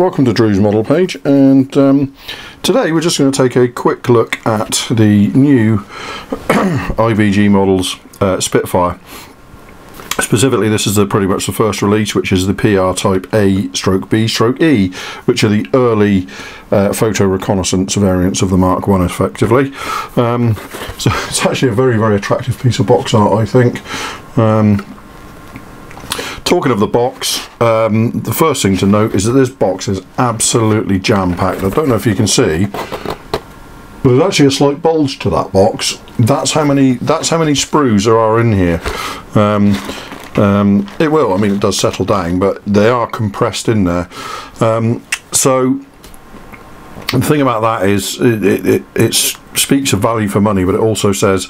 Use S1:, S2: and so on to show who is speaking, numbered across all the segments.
S1: Welcome to Drew's model page, and today we're just going to take a quick look at the new IBG models Spitfire. Specifically, this is pretty much the first release, which is the PR type A/B/E, which are the early photo reconnaissance variants of the Mk.1 effectively. So it's actually a very, very attractive piece of box art, I think. Talking of the box, the first thing to note is that this box is absolutely jam-packed. I don't know if you can see, but there's actually a slight bulge to that box. That's how many sprues there are in here. It will, I mean, it does settle down, but they are compressed in there. So the thing about that is it speaks of value for money, but it also says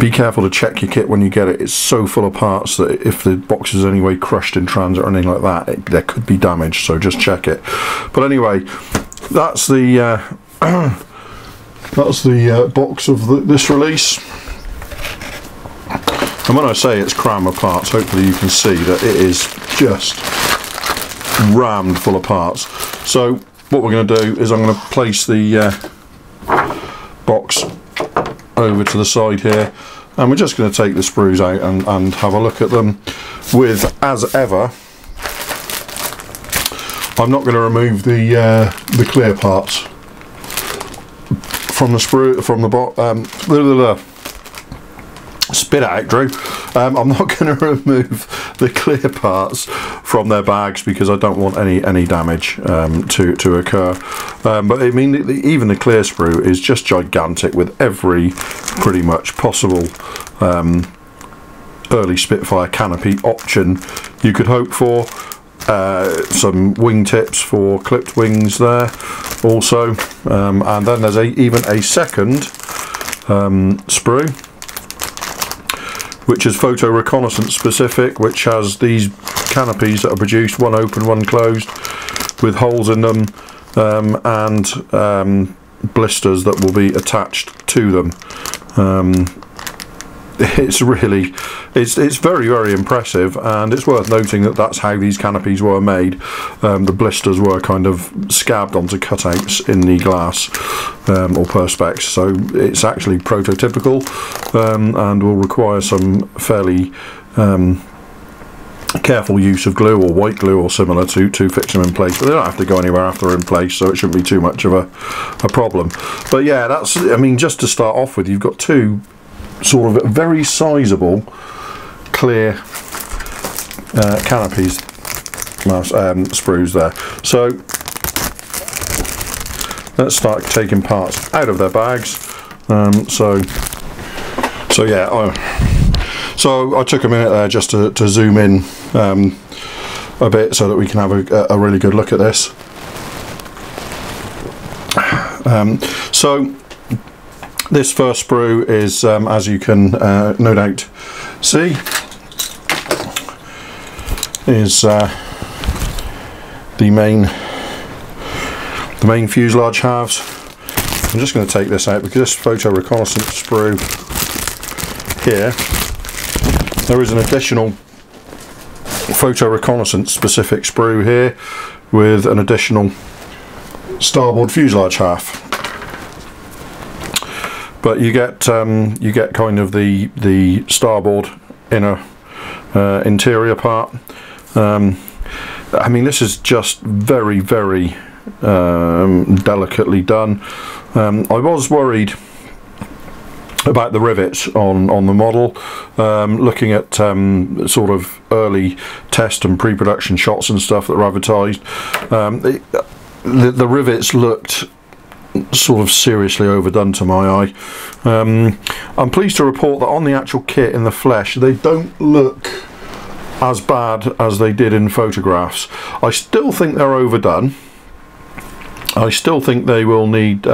S1: be careful to check your kit when you get it. It's so full of parts that if the box is anyway crushed in transit or anything like that, there could be damage, so just check it. But anyway, that's the box of this release. And when I say it's crammed with parts, hopefully you can see that it is just rammed full of parts. So what we're going to do is I'm going to place the box over to the side here, and we're just going to take the sprues out and have a look at them. With, as ever, I'm not going to remove the clear parts from the sprue, from the spit out, Drew. I'm not going to remove the clear parts from their bags because I don't want any damage to occur. But I mean, even the clear sprue is just gigantic, with every pretty much possible early Spitfire canopy option you could hope for. Some wingtips for clipped wings there also, and then there's even a second sprue, which is photo reconnaissance specific, which has these canopies that are produced, one open, one closed, with holes in them, and blisters that will be attached to them. It's really, it's very, very impressive, and it's worth noting that that's how these canopies were made. The blisters were kind of scabbed onto cutouts in the glass or perspex, so it's actually prototypical, and will require some fairly careful use of glue or white glue or similar to fix them in place, but they don't have to go anywhere after they're in place, so it shouldn't be too much of a problem. But yeah, that's, I mean, just to start off with, you've got two sort of very sizable clear canopies, sprues there. So let's start taking parts out of their bags. So yeah, so I took a minute there just to zoom in a bit so that we can have a really good look at this. So this first sprue is, as you can no doubt see, is the main fuselage halves. I'm just going to take this out because this photo reconnaissance sprue here, there is an additional photo reconnaissance specific sprue here with an additional starboard fuselage half. But you get kind of the starboard inner interior part. I mean, this is just very, very delicately done. I was worried about the rivets on the model, looking at sort of early test and pre-production shots and stuff that were advertised. The rivets looked sort of seriously overdone to my eye. I'm pleased to report that on the actual kit in the flesh, they don't look as bad as they did in photographs. I still think they're overdone. I still think they will need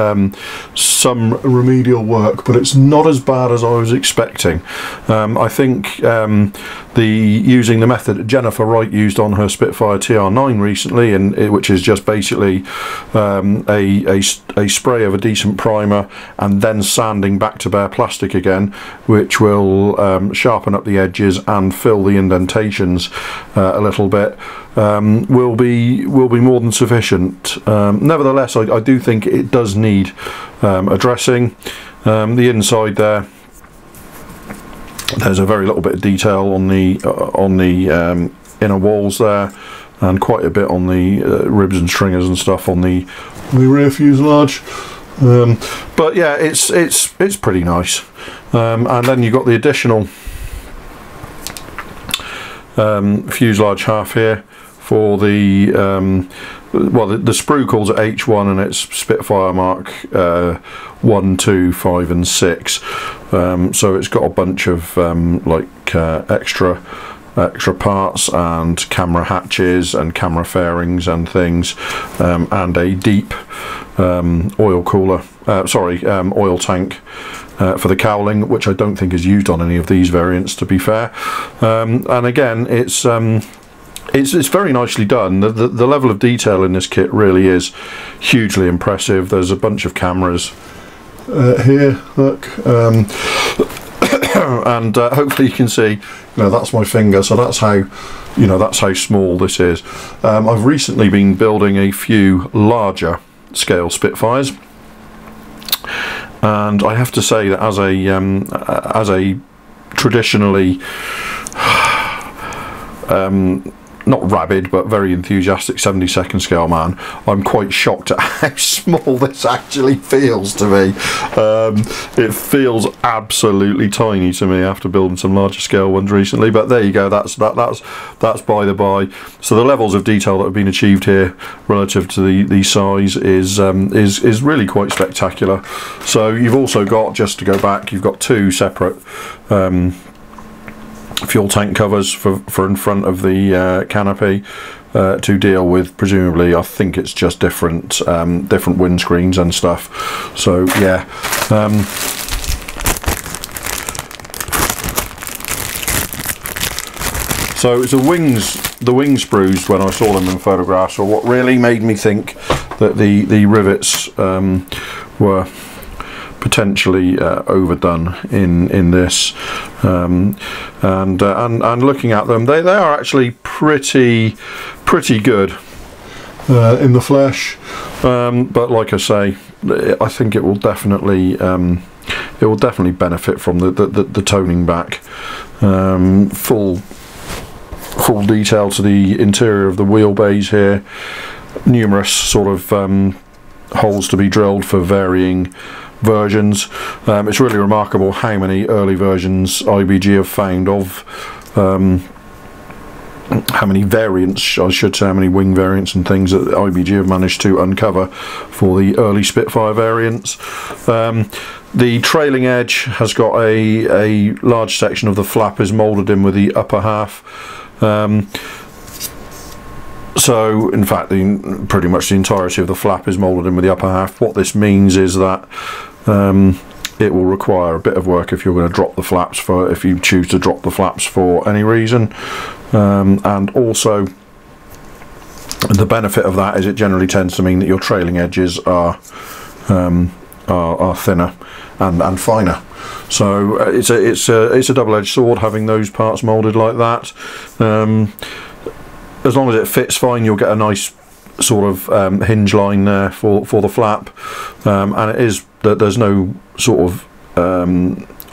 S1: some remedial work, but it's not as bad as I was expecting. I think using the method that Jennifer Wright used on her Spitfire TR9 recently, which is just basically a spray of a decent primer and then sanding back to bare plastic again, which will sharpen up the edges and fill the indentations a little bit. will be more than sufficient. Nevertheless, I do think it does need addressing. The inside there's a very little bit of detail on the inner walls there, and quite a bit on the ribs and stringers and stuff on the rear fuselage. But yeah, it's pretty nice. And then you've got the additional fuselage half here for the well, the sprue calls it H1, and it's Spitfire Mark 1, 2, 5 and 6. So it's got a bunch of like extra parts and camera hatches and camera fairings and things, and a deep oil cooler, oil tank for the cowling, which I don't think is used on any of these variants, to be fair. And again, it's very nicely done. The level of detail in this kit really is hugely impressive. There's a bunch of cameras here, look, and hopefully you can see, that's my finger, so that's how, that's how small this is. I've recently been building a few larger scale Spitfires, and I have to say that as a traditionally not rabid but very enthusiastic 72nd scale man, I'm quite shocked at how small this actually feels to me. It feels absolutely tiny to me after building some larger scale ones recently, but there you go, that's by the by. So the levels of detail that have been achieved here relative to the size is really quite spectacular. So you've also got, just to go back, you've got two separate fuel tank covers for in front of the canopy to deal with, presumably, I think it's just different windscreens and stuff. So yeah, so it's the wing sprues, when I saw them in photographs, or what really made me think that the rivets were potentially overdone in this, and looking at them, they are actually pretty good in the flesh, but like I say, I think it will definitely benefit from the toning back. Full detail to the interior of the wheelbase here, numerous sort of holes to be drilled for varying versions. It's really remarkable how many early versions IBG have found of, how many variants, I should say, how many wing variants and things that IBG have managed to uncover for the early Spitfire variants. The trailing edge has got a large section of the flap is moulded in with the upper half. So in fact, pretty much the entirety of the flap is moulded in with the upper half. What this means is that it will require a bit of work if you're going to drop the flaps, if you choose to drop the flaps for any reason, and also the benefit of that is it generally tends to mean that your trailing edges are thinner and finer. So it's a double-edged sword having those parts moulded like that. As long as it fits fine, you'll get a nice sort of hinge line there for the flap, and it is that there's no sort of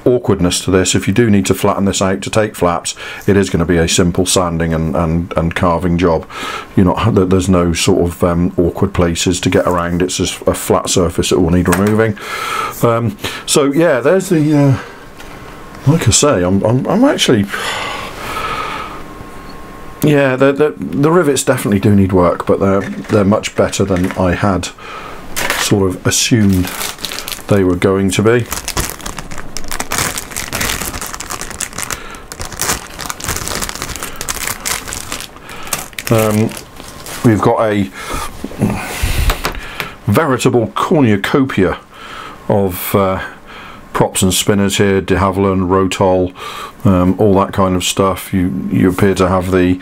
S1: awkwardness to this. If you do need to flatten this out to take flaps, it is going to be a simple sanding and carving job. There's no sort of awkward places to get around. It's just a flat surface that will need removing. So yeah, there's the like I say, I'm actually, yeah, the rivets definitely do need work, but they're much better than I had sort of assumed they were going to be. We've got a veritable cornucopia of props and spinners here, de Havilland, Rotol, all that kind of stuff. You appear to have the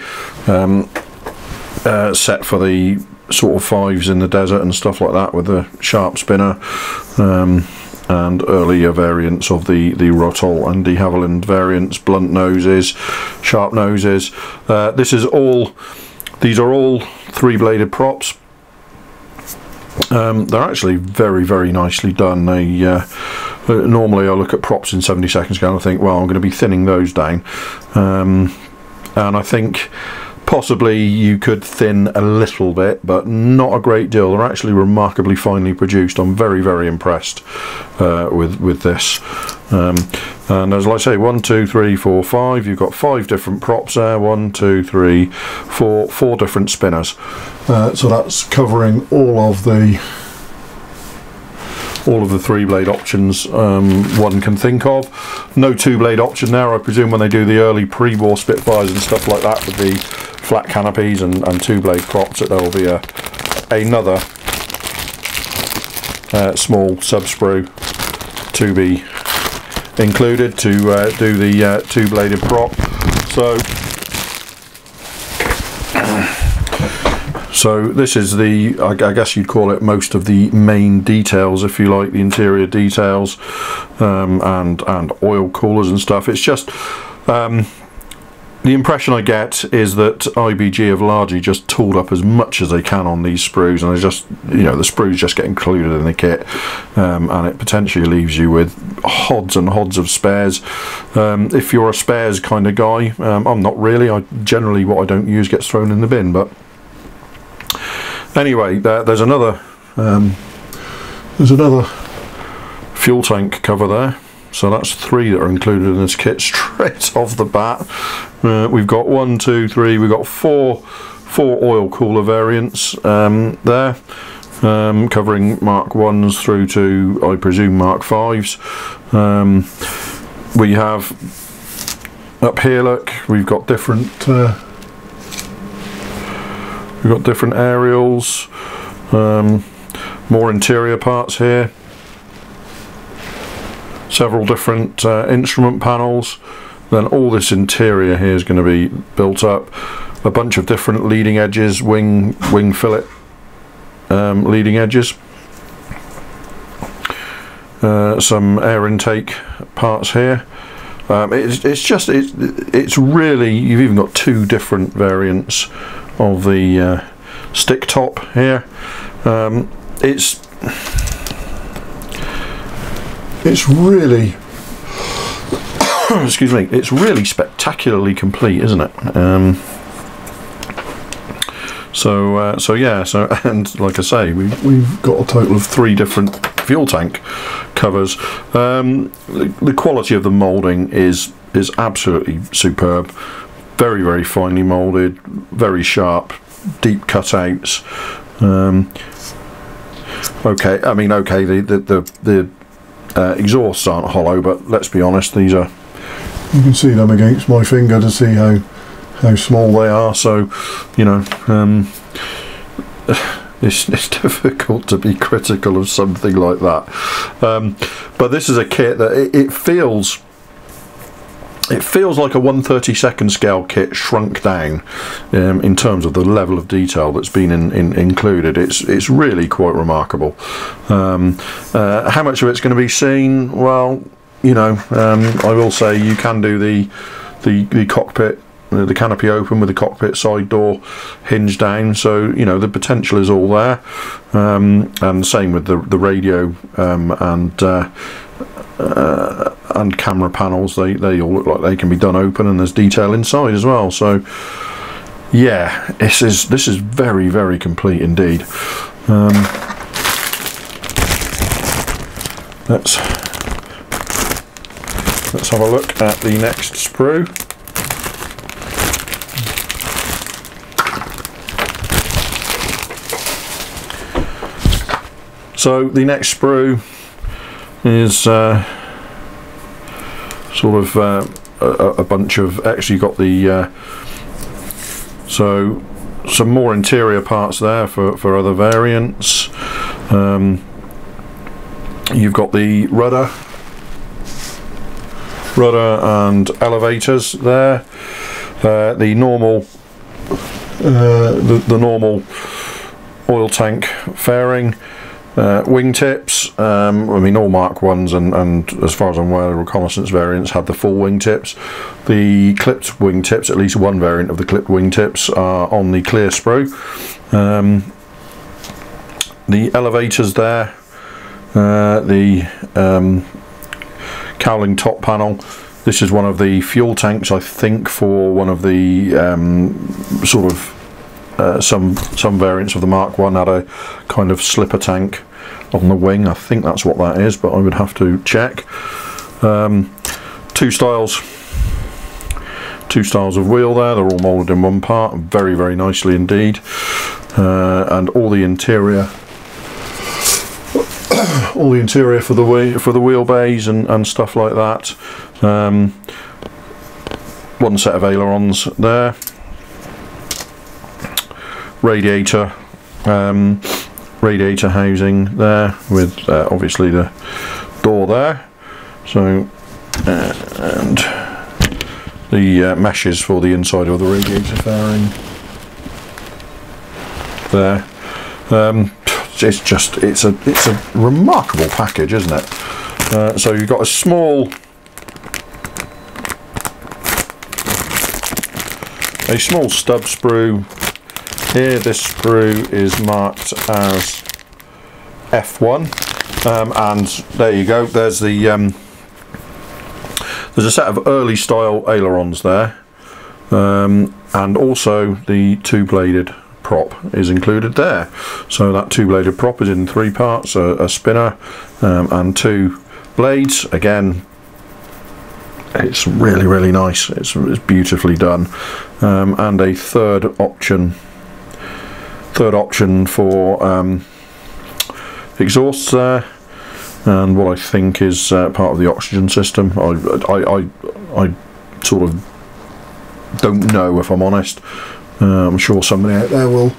S1: set for the sort of fives in the desert and stuff like that with the sharp spinner, and earlier variants of the Rotol and de Havilland variants, blunt noses, sharp noses. This is all These are all 3-bladed props. They're actually very, very nicely done. They normally I look at props in 70-second scale and I think, well, I'm going to be thinning those down, and I think possibly you could thin a little bit, but not a great deal. They're actually remarkably finely produced. I'm very, very impressed with this. And as I say, 1, 2, 3, 4, 5. You've got 5 different props there. 1, 2, 3, 4. 4 different spinners. So that's covering all of the 3-blade options one can think of. No 2-blade option there. I presume when they do the early pre-war Spitfires and stuff like that with the flat canopies and 2-blade props, that there will be another small sub sprue to be included to do the 2-bladed prop. So this is the, I guess you'd call it, most of the main details, if you like, the interior details, and oil coolers and stuff. It's just the impression I get is that IBG have largely just tooled up as much as they can on these sprues, and they just, you know, the sprues just get included in the kit, and it potentially leaves you with hods and hods of spares. If you're a spares kind of guy, I'm not really. Generally what I don't use gets thrown in the bin, but anyway, there's another fuel tank cover there. So that's 3 that are included in this kit straight off the bat. We've got 1, 2, 3. We've got four oil cooler variants there, covering Mark 1s through to, I presume, Mark 5s. We have up here, look, we've got different aerials, more interior parts here. Several different instrument panels. Then all this interior here is going to be built up. A bunch of different leading edges, wing fillet leading edges. Some air intake parts here. It's really, you've even got 2 different variants of the stick top here. It's really excuse me, it's really spectacularly complete, isn't it? So yeah, and like I say, we've got a total of 3 different fuel tank covers. The quality of the moulding is absolutely superb. Very, very finely moulded, very sharp, deep cutouts. Okay, I mean, okay, the exhausts aren't hollow, but let's be honest, these are, you can see them against my finger to see how small they are, so you know, it's difficult to be critical of something like that. But this is a kit that it feels like a 1/32 scale kit shrunk down in terms of the level of detail that's been included. It's really quite remarkable. How much of it's going to be seen? Well, you know, I will say you can do the cockpit, the canopy open with the cockpit side door hinge down, so you know the potential is all there. And same with the radio and camera panels. They all look like they can be done open, and there's detail inside as well. So yeah, this is very, very complete indeed. Let's have a look at the next sprue. So the next sprue is sort of a bunch of, actually got the so some more interior parts there for other variants. You've got the rudder and elevators there. The normal the normal oil tank fairing. wingtips. I mean, all Mk.1s and as far as I'm aware, the reconnaissance variants had the full wingtips. The clipped wingtips, at least one variant of the clipped wingtips, are on the clear sprue. The elevators there, the cowling top panel. This is one of the fuel tanks, I think, for one of the sort of some variants of the Mk.1 had a kind of slipper tank on the wing. I think that's what that is, but I would have to check. Two styles of wheel there. They're all moulded in one part, very, very nicely indeed. And all the interior for the wheelbase and stuff like that. One set of ailerons there. Radiator housing there with obviously the door there. So and the meshes for the inside of the radiator fairing there. It's a remarkable package, isn't it? So you've got a small stub sprue here. This sprue is marked as F1, and there you go. There's a set of early style ailerons there, and also the two-bladed prop is included there. So that two-bladed prop is in 3 parts, a spinner and 2 blades. Again, it's really, really nice. It's beautifully done, and a third option for exhausts there, and what I think is part of the oxygen system. I sort of don't know, if I'm honest. I'm sure somebody out there will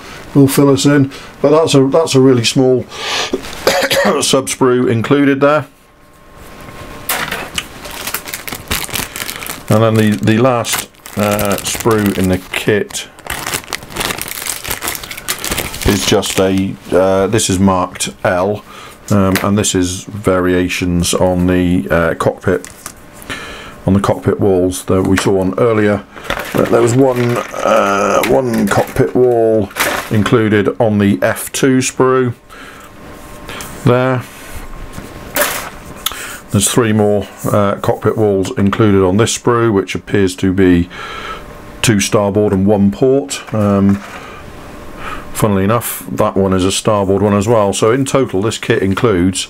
S1: fill us in, but that's a really small sub sprue included there. And then the last sprue in the kit is just this is marked L, and this is variations on the cockpit walls that we saw on earlier. There was one cockpit wall included on the F2 sprue there. There's 3 more cockpit walls included on this sprue, which appears to be 2 starboard and 1 port. Funnily enough, that one is a starboard one as well. So in total, this kit includes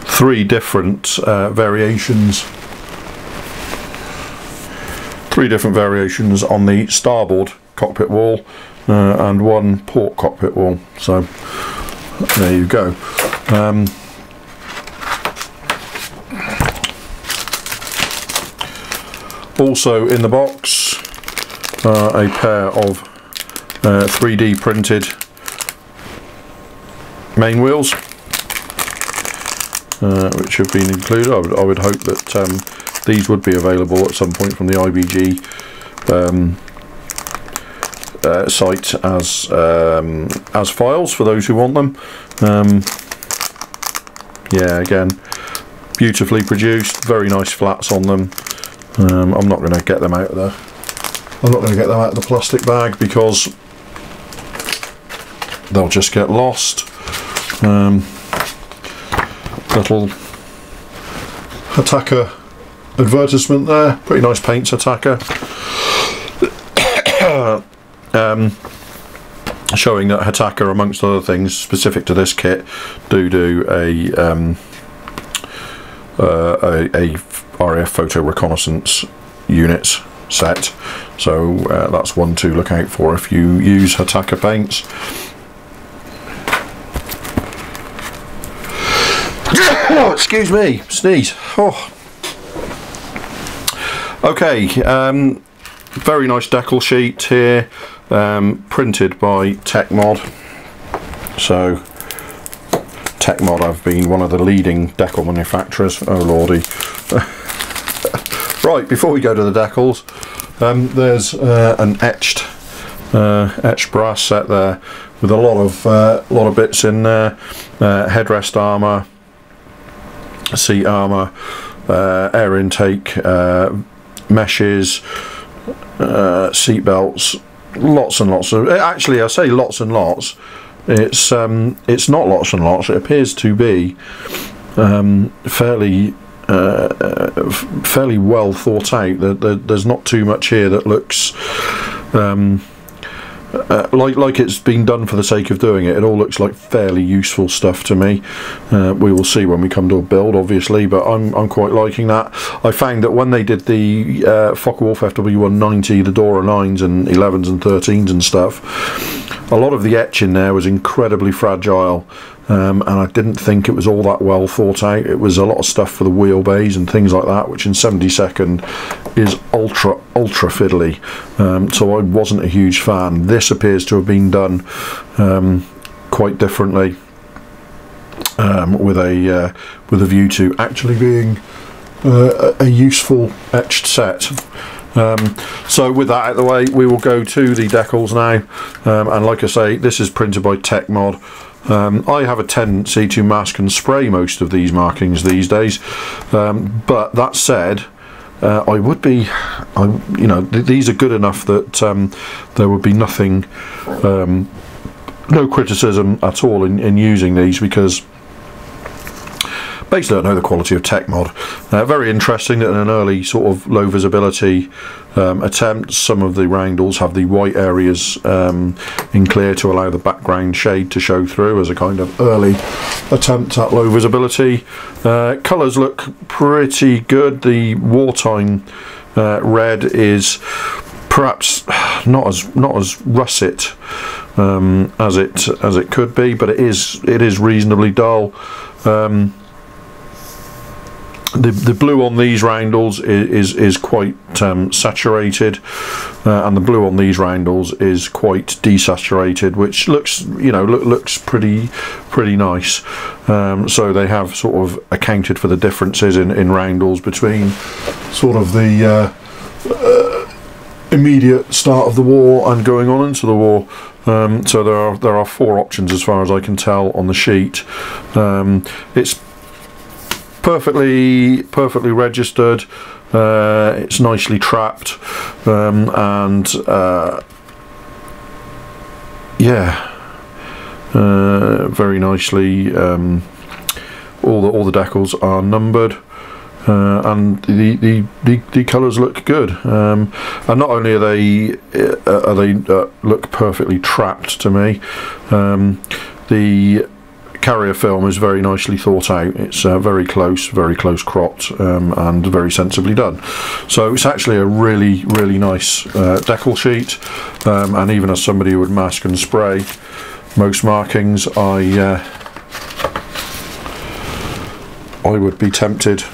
S1: 3 different variations. 3 different variations on the starboard cockpit wall and 1 port cockpit wall. So there you go. Also in the box a pair of 3D printed main wheels, which have been included. I would hope that these would be available at some point from the IBG site as files for those who want them. Yeah, again, beautifully produced, very nice flats on them. I'm not going to get them out of the plastic bag because they'll just get lost. Little Hataka advertisement there, pretty nice paints, Hataka. Showing that Hataka, amongst other things specific to this kit, do a RAF photo reconnaissance units set. So that's one to look out for if you use Hataka paints. Oh, excuse me, sneeze. Oh. Okay, very nice decal sheet here, printed by Techmod. So Techmod have been one of the leading decal manufacturers. Oh lordy. Right, before we go to the decals, there's an etched brass set there with a lot of bits in there. Headrest armour, seat armour, air intake, meshes, seat belts, lots and lots of. Actually, I say lots and lots. It's not lots and lots. It appears to be fairly well thought out. There's not too much here that looks like it's been done for the sake of doing it. It all looks like fairly useful stuff to me. We will see when we come to a build, obviously, but I'm quite liking that. I found that when they did the Focke-Wulf FW190, the Dora 9s and 11s and 13s and stuff, a lot of the etch in there was incredibly fragile, and I didn't think it was all that well thought out. It was a lot of stuff for the wheelbase and things like that, which in 72nd is ultra fiddly, so I wasn't a huge fan. This appears to have been done quite differently, with a view to actually being a useful etched set. So with that out of the way, we will go to the decals now, and like I say, this is printed by Tecmod. I have a tendency to mask and spray most of these markings these days, but that said, I would be, you know, these are good enough that there would be nothing, no criticism at all in using these, because basically I know the quality of Tecmod. Very interesting that in an early sort of low visibility attempt, some of the roundels have the white areas in clear to allow the background shade to show through as a kind of early attempt at low visibility. Colours look pretty good. The wartime red is perhaps not as russet as it could be, but it is reasonably dull. The blue on these roundels is quite saturated, and the blue on these roundels is quite desaturated, which looks, you know, looks pretty nice. So they have sort of accounted for the differences in roundels between sort of the immediate start of the war and going on into the war. So there are 4 options as far as I can tell on the sheet. It's perfectly registered. It's nicely trapped, and yeah, very nicely. All the decals are numbered, and the colours look good. And not only are they look perfectly trapped to me, the carrier film is very nicely thought out. It's very close cropped, and very sensibly done. So it's actually a really nice decal sheet, and even as somebody who would mask and spray most markings, I would be tempted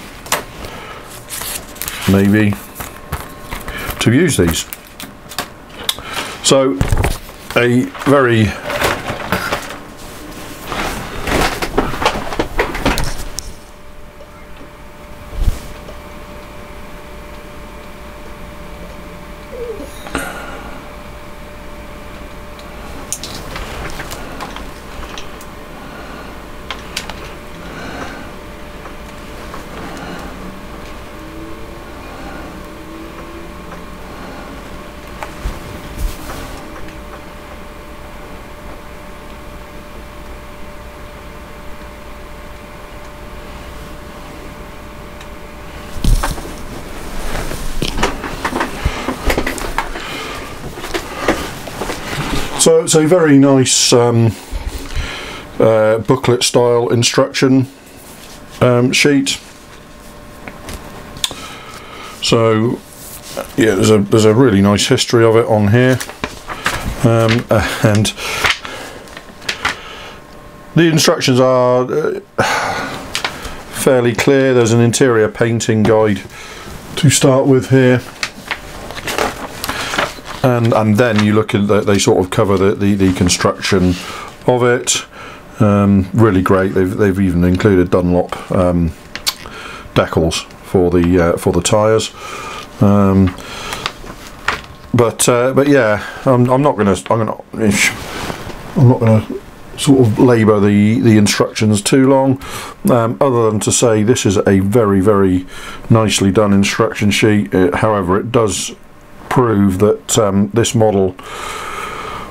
S1: maybe to use these. So a very So it's a very nice booklet style instruction sheet. So yeah, there's a really nice history of it on here, and the instructions are fairly clear. There's an interior painting guide to start with here. And then you look at they sort of cover the construction of it. Really great. They've even included Dunlop decals for the tyres. But yeah, I'm gonna I'm not going to sort of labour the instructions too long, other than to say this is a very nicely done instruction sheet. However, it does prove that this model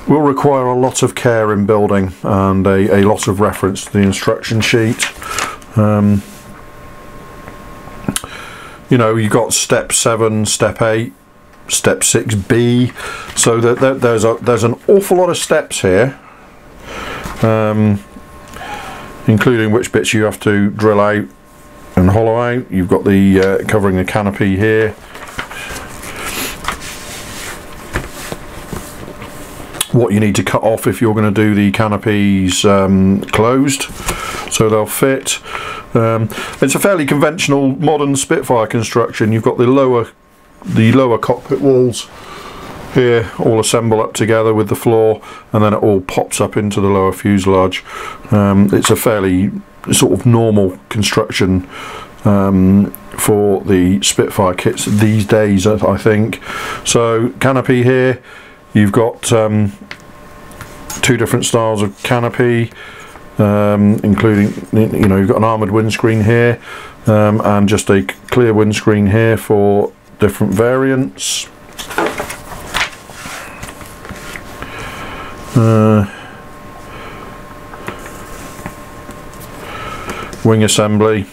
S1: will require a lot of care in building and a lot of reference to the instruction sheet. You know, you've got step 7, step 8, step 6B, so that there's an awful lot of steps here, including which bits you have to drill out and hollow out. You've got the covering the canopy here, what you need to cut off if you're going to do the canopies closed so they'll fit. It's a fairly conventional modern Spitfire construction. You've got the lower cockpit walls here all assemble up together with the floor, and then it all pops up into the lower fuselage. It's a fairly sort of normal construction for the Spitfire kits these days, I think. So canopy here, you've got 2 different styles of canopy, including, you know, you've got an armoured windscreen here, and just a clear windscreen here for different variants. Wing assembly.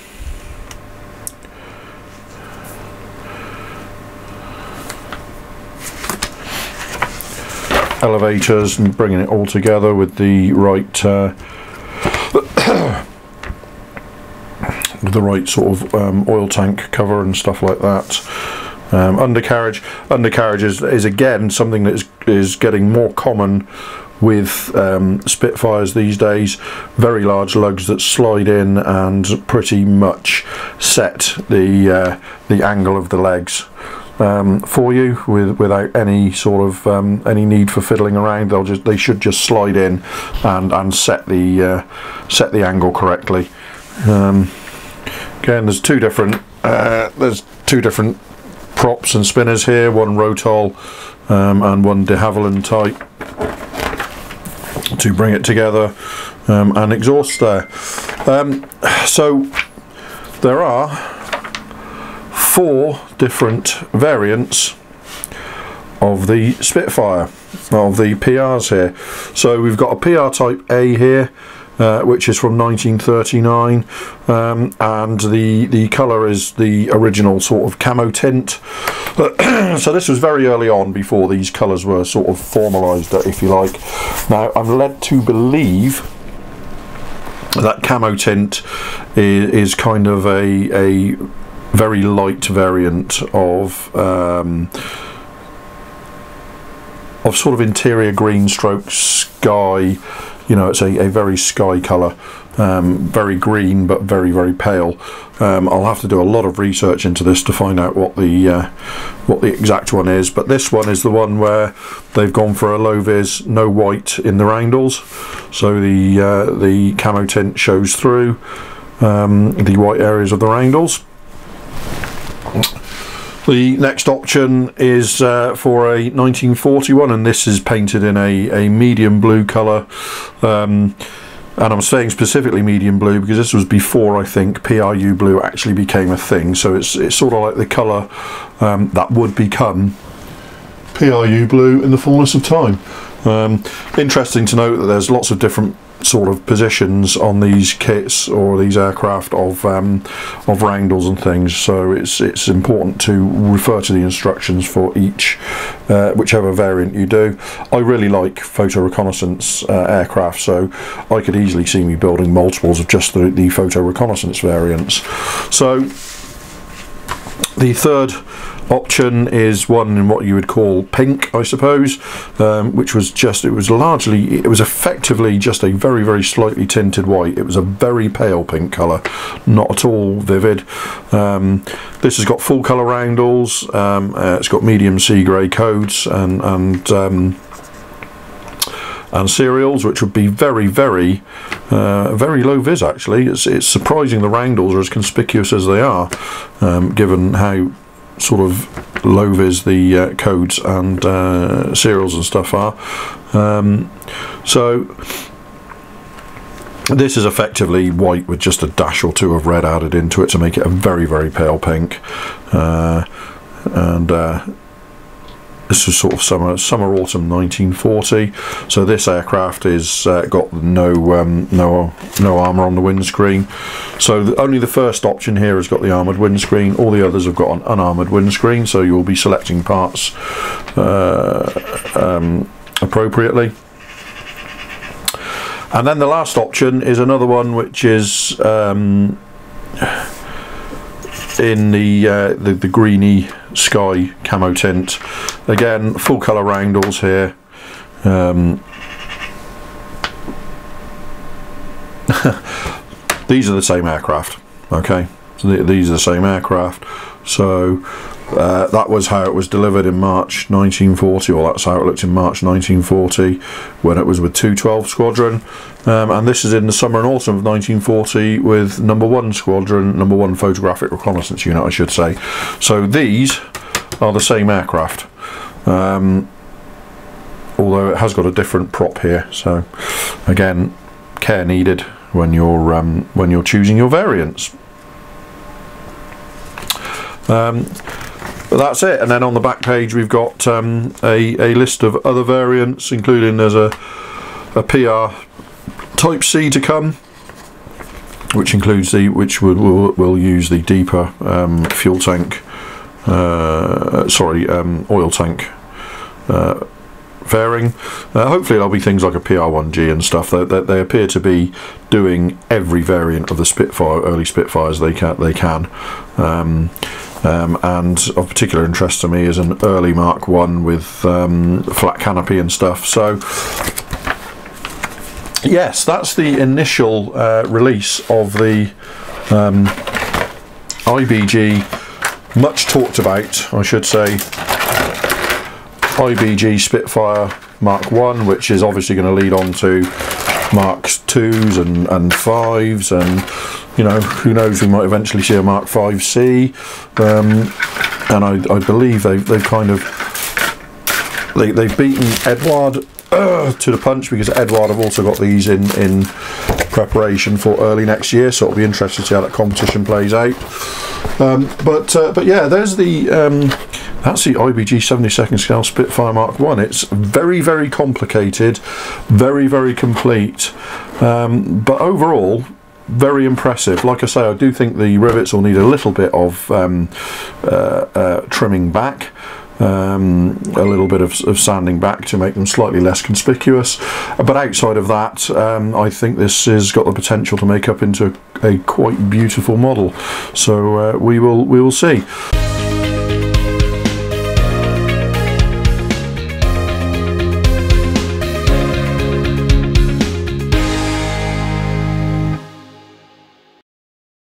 S1: Elevators, and bringing it all together with the right with the right sort of oil tank cover and stuff like that. Undercarriage is again something that is getting more common with Spitfires these days. Very large lugs that slide in and pretty much set the angle of the legs for you without any sort of any need for fiddling around. They should just slide in and set the angle correctly. Again, there's two different props and spinners here, one Rotol and one de Havilland type, to bring it together, and exhaust there. So there are 4 different variants of the Spitfire, of the PRs here. So we've got a PR type A here, which is from 1939, and the colour is the original sort of camo tint. So this was very early on, before these colours were sort of formalised, if you like. Now I'm led to believe that camo tint is kind of a very light variant of sort of interior green stroke sky. You know, it's a very sky colour, very green but very pale. I'll have to do a lot of research into this to find out what the exact one is, but this one is the one where they've gone for a low vis, no white in the roundels, so the camo tint shows through the white areas of the roundels. The next option is for a 1941, and this is painted in a medium blue colour, and I'm saying specifically medium blue because this was before, I think, PRU blue actually became a thing. So it's sort of like the colour that would become PRU blue in the fullness of time. Interesting to note that there's lots of different sort of positions on these kits or these aircraft of roundels and things, so it's important to refer to the instructions for each whichever variant you do. I really like photo reconnaissance aircraft, so I could easily see me building multiples of just the photo reconnaissance variants. So the third option is one in what you would call pink, I suppose, which was just, it was effectively just a very slightly tinted white. It was a very pale pink colour, not at all vivid. This has got full colour roundels, it's got medium sea grey codes and serials, which would be very low vis actually. It's surprising the roundels are as conspicuous as they are, given how sort of low-vis the codes and serials and stuff are. So this is effectively white with just a dash or two of red added into it to make it a very, very pale pink. This is sort of summer autumn 1940. So this aircraft is got no armour on the windscreen. So only the first option here has got the armoured windscreen. All the others have got an unarmoured windscreen. So you'll be selecting parts appropriately. And then the last option is another one which is in the greeny sky camo tint. Again, full colour roundels here. These are the same aircraft. Okay, so these are the same aircraft. So that was how it was delivered in March 1940, or that's how it looked in March 1940 when it was with 212 Squadron, and this is in the summer and autumn of 1940 with number 1 Squadron, number 1 Photographic Reconnaissance Unit, I should say. So these are the same aircraft, although it has got a different prop here. So again, care needed when you're choosing your variants. But that's it, and then on the back page we've got a list of other variants, including there's a PR Type C to come, which includes will use the deeper fuel tank, oil tank fairing. Hopefully there'll be things like a PR1G and stuff. They appear to be doing every variant of the Spitfire, early Spitfires they can. And of particular interest to me is an early Mk.1 with flat canopy and stuff. So yes, that's the initial release of the IBG, much talked about, I should say, IBG Spitfire Mk.1, which is obviously going to lead on to Mark 2s and 5s, and you know, who knows, we might eventually see a Mark 5C, and I believe they've kind of they've beaten Edouard to the punch, because Edouard have also got these in preparation for early next year, so it'll be interesting to see how that competition plays out. But yeah, there's the that's the IBG 72nd scale Spitfire Mk.1. It's very, very complicated, very, very complete, but overall very impressive. Like I say, I do think the rivets will need a little bit of trimming back, a little bit of sanding back to make them slightly less conspicuous, but outside of that, I think this has got the potential to make up into a quite beautiful model. So we will see.